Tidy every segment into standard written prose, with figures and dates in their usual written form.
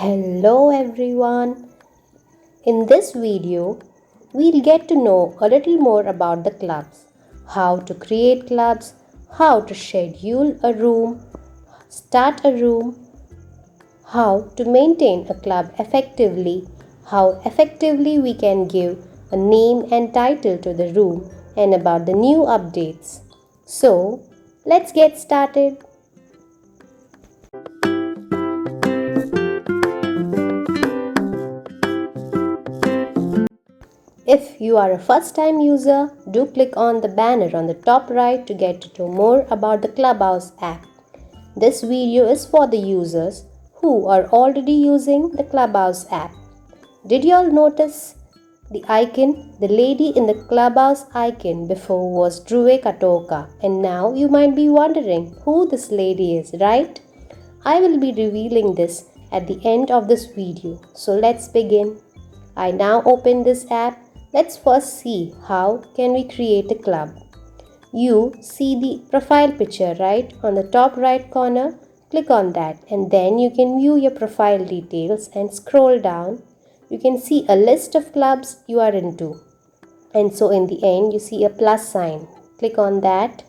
Hello everyone. In this video, we'll get to know a little more about the clubs, how to create clubs, how to schedule a room, start a room, how to maintain a club effectively, how effectively we can give a name and title to the room, and about the new updates. So, let's get started. If you are a first time user, do click on the banner on the top right to get to know more about the Clubhouse app. This video is for the users who are already using the Clubhouse app. Did you all notice the icon? The lady in the Clubhouse icon before was Dhruve Katoka, and now you might be wondering who this lady is, right? I will be revealing this at the end of this video, so let's begin. I now open this app. Let's first see how can we create a club. You see the profile picture right on the top right corner. Click on that and then you can view your profile details and scroll down. You can see a list of clubs you are into. And so in the end you see a plus sign. Click on that.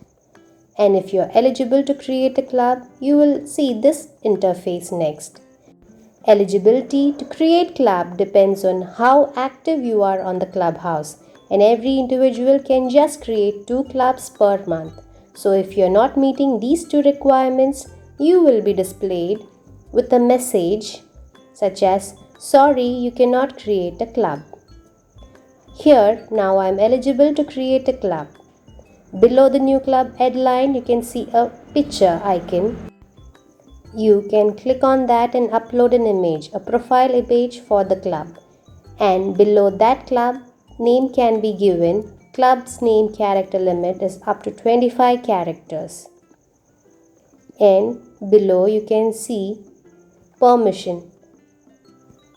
And if you are eligible to create a club, you will see this interface next. Eligibility to create club depends on how active you are on the Clubhouse, and every individual can just create 2 clubs per month. So if you are not meeting these 2 requirements, you will be displayed with a message such as sorry, you cannot create a club. Here now I am eligible to create a club. Below the new club headline you can see a picture icon. You can click on that and upload an image, a profile image for the club. And below that club, name can be given. Club's name character limit is up to 25 characters. And below you can see permission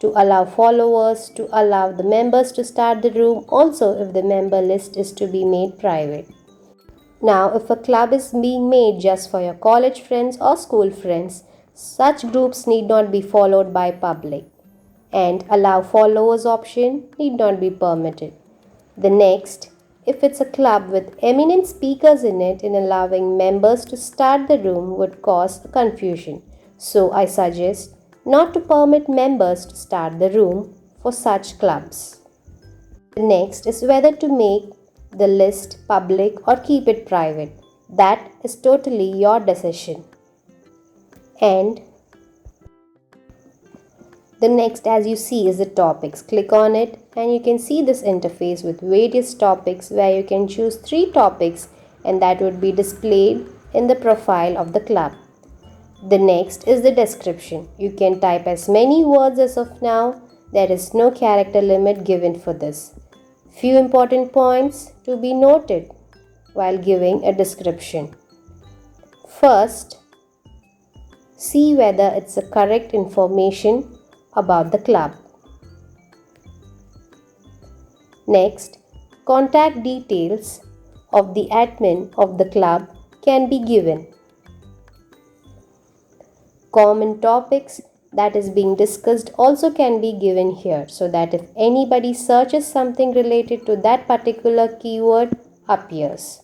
to allow followers, to allow the members to start the room, also if the member list is to be made private. Now, if a club is being made just for your college friends or school friends, such groups need not be followed by public, and allow followers option need not be permitted. The next, if it's a club with eminent speakers in it, in allowing members to start the room would cause confusion. So I suggest not to permit members to start the room for such clubs. The next is whether to make the list public or keep it private. That is totally your decision. And the next, as you see, is the topics. Click on it and you can see this interface with various topics where you can choose 3 topics and that would be displayed in the profile of the club. The next is the description. You can type as many words as of now. There is no character limit given for this. Few important points to be noted while giving a description. First, see whether it's the correct information about the club. Next, contact details of the admin of the club can be given. Common topics that is being discussed also can be given here, so that if anybody searches something related to that particular keyword appears.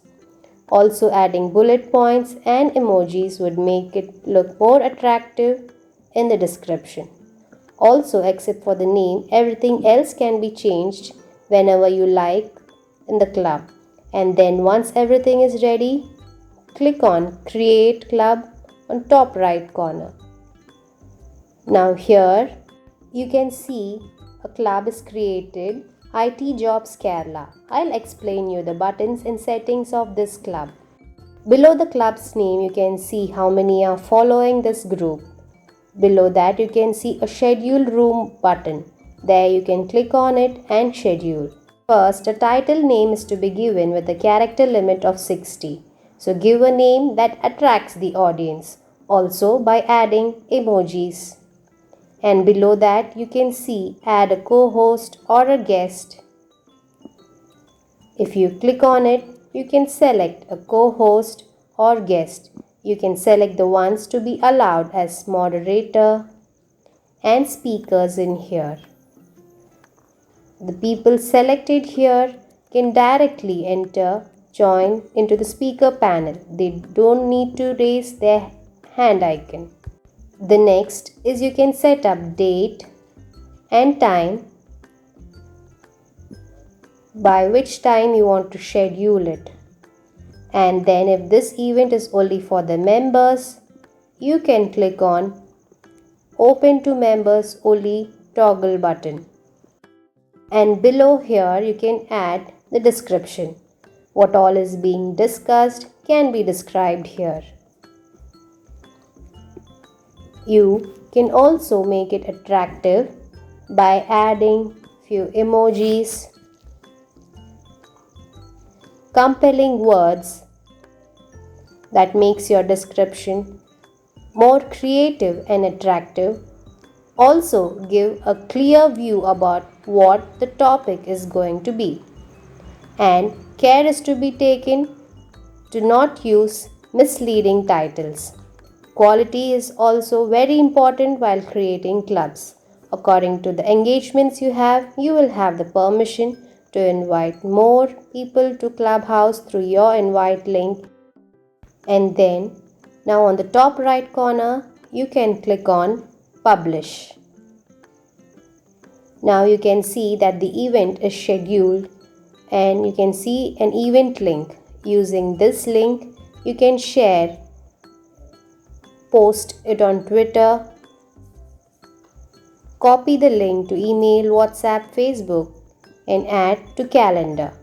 Also, adding bullet points and emojis would make it look more attractive in the description. Also, except for the name, everything else can be changed whenever you like in the club. And then once everything is ready, click on Create Club on top right corner. Now here you can see a club is created, IT Jobs Kerala. I'll explain you the buttons and settings of this club. Below the club's name you can see how many are following this group. Below that you can see a schedule room button. There you can click on it and schedule. First, a title name is to be given with a character limit of 60. So give a name that attracts the audience. Also by adding emojis. And below that you can see add a co-host or a guest. If you click on it, you can select a co-host or guest. You can select the ones to be allowed as moderator, and speakers in here. The people selected here can directly join into the speaker panel. They don't need to raise their hand icon. The next is you can set up date and time, by which time you want to schedule it. And then if this event is only for the members, you can click on Open to Members Only toggle button. And below here you can add the description. What all is being discussed can be described here. You can also make it attractive by adding few emojis, compelling words that makes your description more creative and attractive. Also give a clear view about what the topic is going to be. And care is to be taken to not use misleading titles. Quality is also very important while creating clubs. According to the engagements you will have the permission to invite more people to Clubhouse through your invite link. And then now on the top right corner you can click on Publish. Now you can see that the event is scheduled and you can see an event link. Using this link you can share, post it on Twitter, copy the link to email, WhatsApp, Facebook and add to calendar.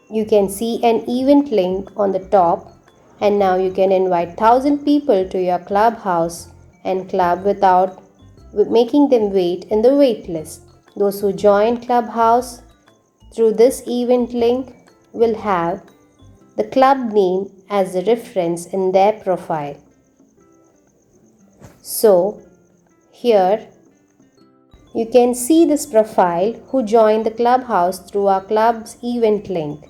You can see an event link on the top, and now you can invite 1,000 people to your Clubhouse and club without making them wait in the wait list. Those who join Clubhouse through this event link will have the club name as a reference in their profile. So here you can see this profile who joined the Clubhouse through our club's event link,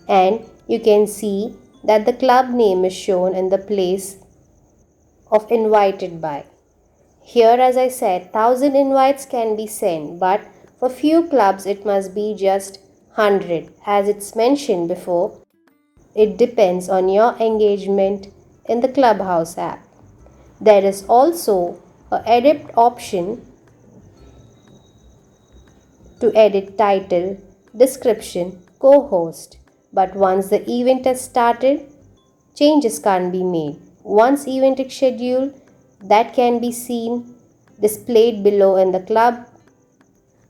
and you can see that the club name is shown in the place of invited by. Here, as I said, 1,000 invites can be sent, but for few clubs it must be just 100. As it's mentioned before, it depends on your engagement in the Clubhouse app. There is also an edit option to edit title, description, co-host. But once the event has started, changes can't be made. Once event is scheduled, that can be seen displayed below in the club,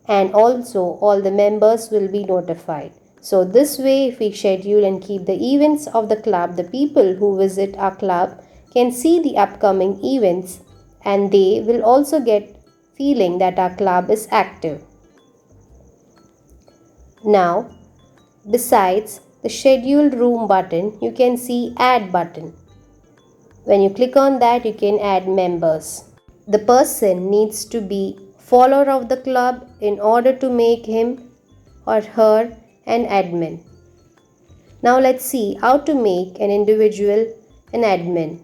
and also all the members will be notified. So this way, if we schedule and keep the events of the club, the people who visit our club can see the upcoming events and they will also get feeling that our club is active. Now, besides the scheduled room button, you can see add button. When you click on that, you can add members. The person needs to be follower of the club in order to make him or her an admin. Now let's see how to make an individual an admin.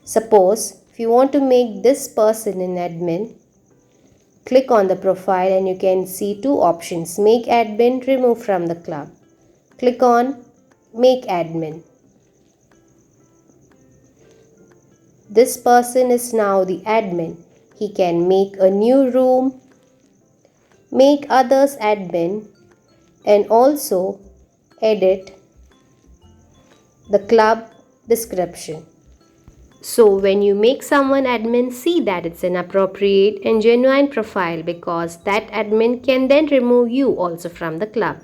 Suppose if you want to make this person an admin, click on the profile and you can see two options: make admin, remove from the club. Click on make admin. This person is now the admin. He can make a new room, make others admin, and also edit the club description. So when you make someone admin, see that it's an appropriate and genuine profile, because that admin can then remove you also from the club.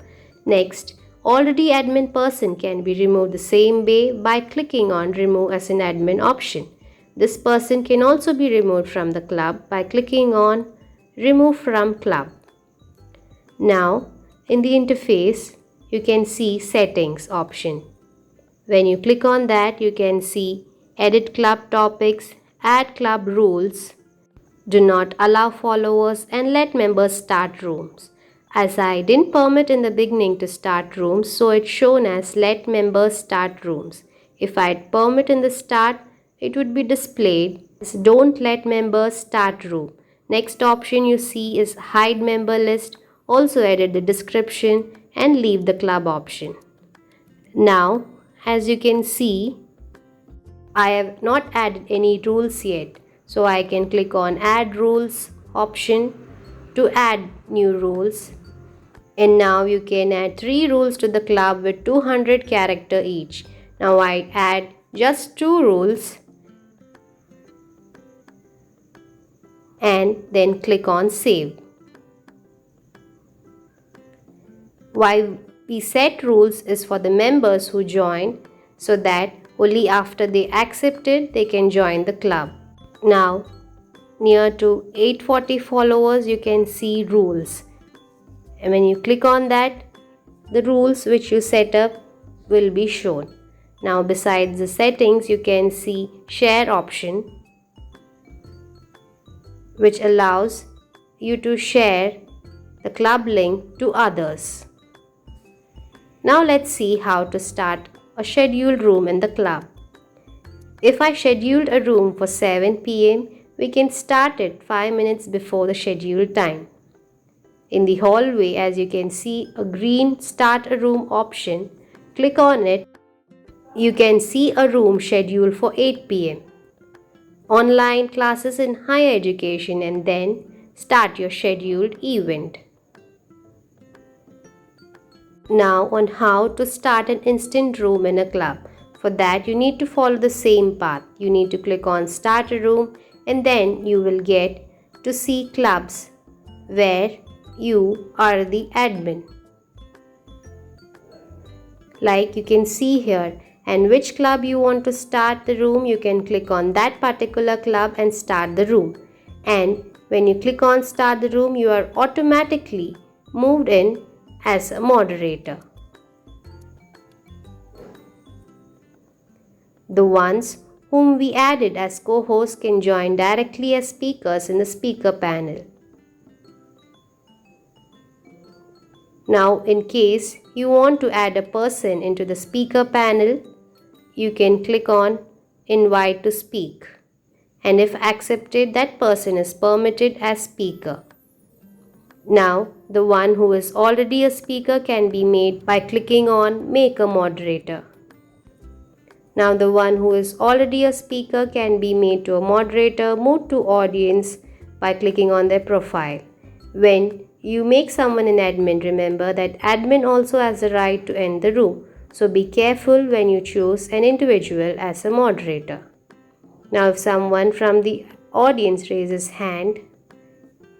Next, already admin person can be removed the same way by clicking on remove as an admin option. This person can also be removed from the club by clicking on remove from club. Now in the interface you can see settings option. When you click on that, you can see edit club topics, add club rules, do not allow followers, and let members start rooms. As I didn't permit in the beginning to start rooms, so it's shown as let members start rooms. If I'd permit in the start, it would be displayed Don't let members start room. Next option you see is hide member list. Also edit the description and leave the club option. Now, as you can see, I have not added any rules yet. So I can click on add rules option to add new rules. And now you can add 3 rules to the club with 200 character each. Now I add just 2 rules and then click on save. Why we set rules is for the members who join, so that only after they accept it they can join the club. Now near to 840 followers you can see rules, and when you click on that, the rules which you set up will be shown. Now besides the settings you can see share option, which allows you to share the club link to others. Now let's see how to start a scheduled room in the club. If I scheduled a room for 7 p.m., we can start it 5 minutes before the scheduled time. In the hallway, as you can see a green start a room option, click on it. You can see a room scheduled for 8 p.m. Online classes in higher education, and then start your scheduled event. Now on how to start an instant room in a club. For that you need to follow the same path. You need to click on start a room, and then you will get to see clubs where you are the admin. Like you can see here, and which club you want to start the room, you can click on that particular club and start the room. And when you click on start the room, you are automatically moved in as a moderator. The ones whom we added as co-hosts can join directly as speakers in the speaker panel. Now, in case you want to add a person into the speaker panel, you can click on invite to speak, and if accepted, that person is permitted as speaker. Now, the one who is already a speaker can be made by clicking on make a moderator. Now, the one who is already a speaker can be made to a moderator, moved to audience by clicking on their profile. When you make someone an admin, remember that admin also has the right to end the room. So be careful when you choose an individual as a moderator. Now, if someone from the audience raises hand,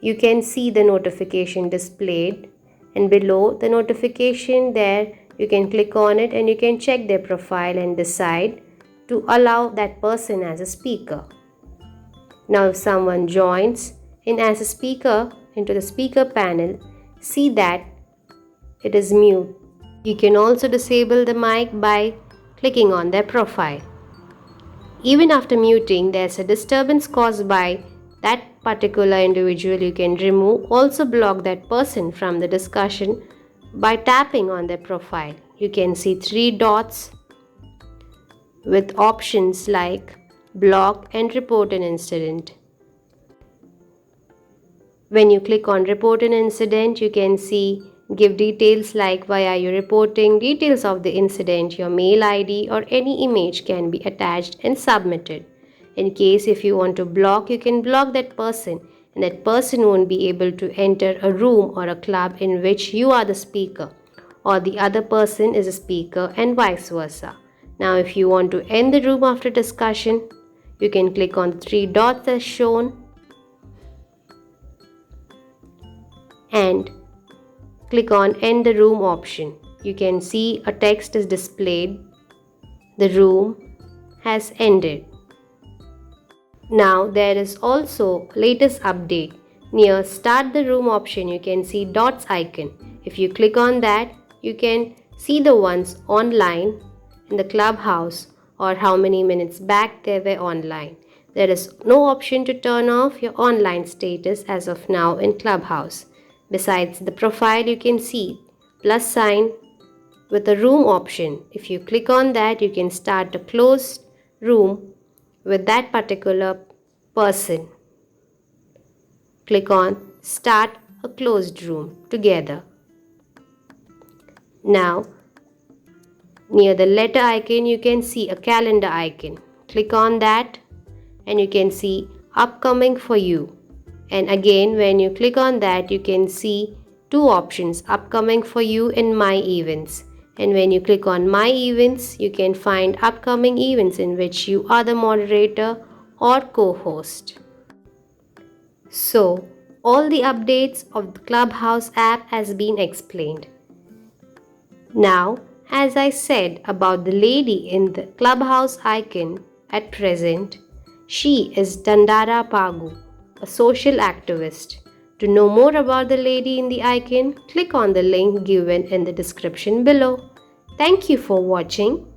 you can see the notification displayed, and below the notification there you can click on it and you can check their profile and decide to allow that person as a speaker. Now if someone joins in as a speaker into the speaker panel, see that it is mute. You can also disable the mic by clicking on their profile. Even after muting, there's a disturbance caused by that particular individual, you can remove, also block that person from the discussion by tapping on their profile. You can see 3 dots with options like block and report an incident. When you click on report an incident, you can see give details like why are you reporting, details of the incident, your mail ID or any image can be attached and submitted. In case if you want to block, you can block that person, and that person won't be able to enter a room or a club in which you are the speaker or the other person is a speaker, and vice versa. Now if you want to end the room after discussion, you can click on the 3 dots as shown and click on end the room option. You can see a text is displayed. The room has ended. Now there is also latest update. Near start the room option, you can see dots icon. If you click on that, you can see the ones online in the clubhouse or how many minutes back they were online. There is no option to turn off your online status as of now in Clubhouse. Besides the profile, you can see plus sign with a room option. If you click on that, you can start a closed room with that particular person. Click on Start a Closed Room together. Now, near the letter icon, you can see a calendar icon. Click on that and you can see Upcoming for you. And again, when you click on that, you can see two options, Upcoming for you and My Events. And when you click on My Events, you can find upcoming events in which you are the moderator or co-host. So, all the updates of the Clubhouse app has been explained. Now, as I said about the lady in the Clubhouse icon at present, she is Dandara Pagu, a social activist. To know more about the lady in the icon, click on the link given in the description below. Thank you for watching.